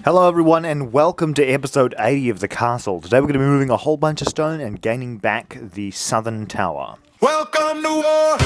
Hello everyone and welcome to episode 80 of The Castle. Today we're going to be moving a whole bunch of stone and gaining back the southern tower. Welcome to war!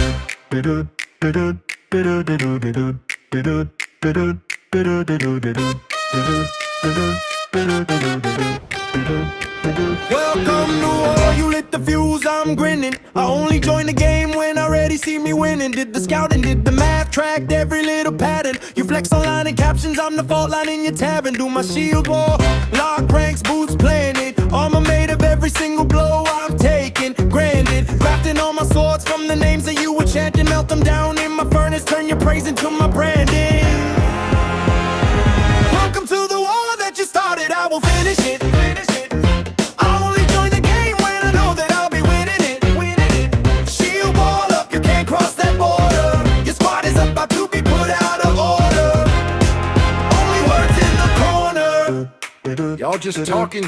Welcome to war, you lit the fuse, I'm grinning. I only joined the game when I already see me winning. Did the scouting, did the math, tracked every little pattern. You flex online and captions, I'm the fault line in your tab. And do my shield wall, lock ranks, boots playing it. Armor made of every single blow I've taken. Granted, crafting all my swords from the names that you were chanting. Melt them down in my furnace, turn your praise into my branding. Welcome to the war that you started, I will finish it. I only join the game when I know that I'll be winning it. Shield wall up, you can't cross that border. Your squad is about to be put out of order. Only words in the corner. Y'all just talking.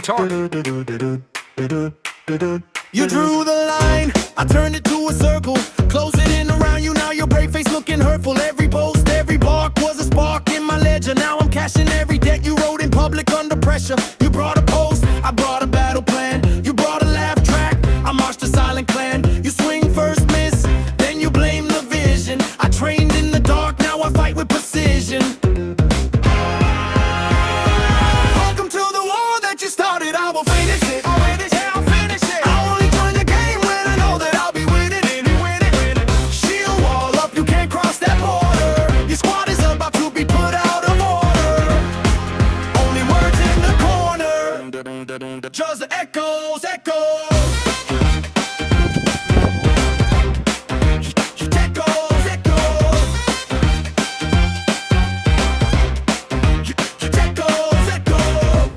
You drew the line, I turned it to a circle. Close it in around you, now your brave face looking hurtful. Every post, every bark was a spark in my ledger. Now I'm cashing every debt you wrote in public under pressure. You brought a post, I brought a battle plan. You brought a laugh track, I marched a silent clan. You swing first, miss, then you blame the vision. I trained in the dark, now I fight with precision. Welcome to the war that you started, I will finish it. Just the echoes.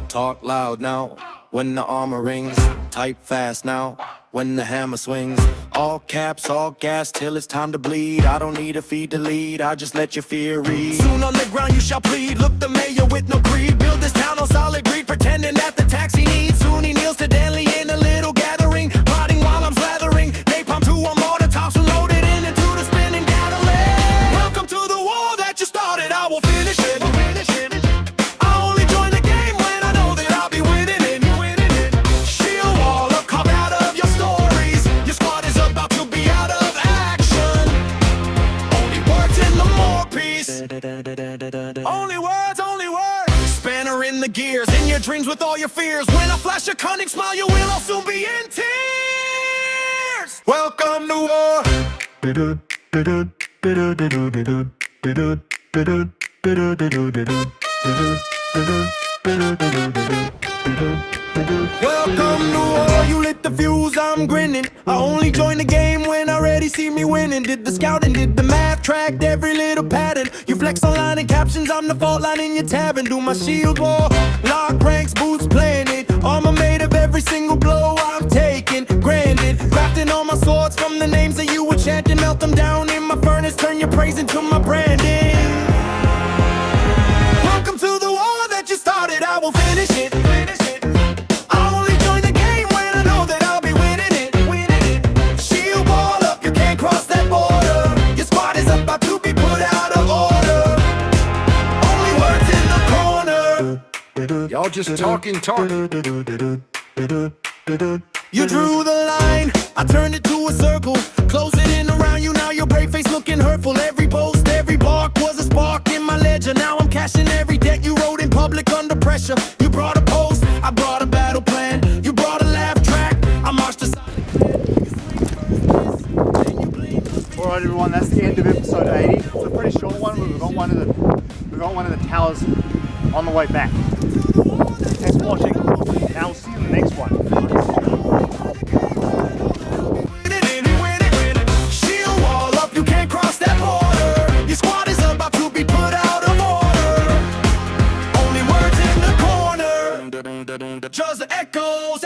Talk loud now, when the armor rings. Type fast now, when the hammer swings. All caps, all gas, till it's time to bleed. I don't need a feed to lead, I just let your fear read. Soon on the ground you shall plead. Look the mayor with no creed. Build this town on solid greed, pretending that the tax he needs. Soon he kneels to Danley in a little gathering, plotting while I'm slathering napalm to a mortar tops and loaded in into the spinning Cadillac. Welcome to the war that you started, I will finish it. I only join the game when I know that I'll be winning it. Shield wall up, carved out of your stories. Your squad is about to be out of action. Only words in the more piece. Only words. Spanner in the gears, in your dreams with all your fears. When I flash a cunning smile, you will all soon be in tears. Welcome to war. Welcome to war, you lit the fuse, I'm grinning. I only joined the game when I already see me winning. Did the scouting, did the math, tracked every little pattern. You flex online and captions, I'm the fault line in your tab. And do my shield wall, lock ranks, boots playing it. Armor made of every single blow I've taken. Granted, crafting all my swords from the names that you were chanting. Melt them down in my furnace, turn your praise into my branding. Welcome to the war that you started, I will finish it. I only join the game when I know that I'll be winning it. Shield wall up, you can't cross that border. Your squad is about to be put out of order. Only words in the corner. Y'all just talking. You drew the line, I turned it to a circle. Close it in around you, now your brave face looking hurtful. Every post, every bark was a spark in my ledger. Now I'm cashing every debt you wrote in public under pressure. You brought a post, I brought a battle plan. You brought a laugh track, I marched a silent clan. Alright everyone, that's the end of episode 80. It's a pretty short one, but we've got one of the towers on the way back. Thanks for watching, and I'll see you in the next one. Shield wall up, you can't cross that border. Your squad is about to be put out of order. Only words in the corner. Just the echoes.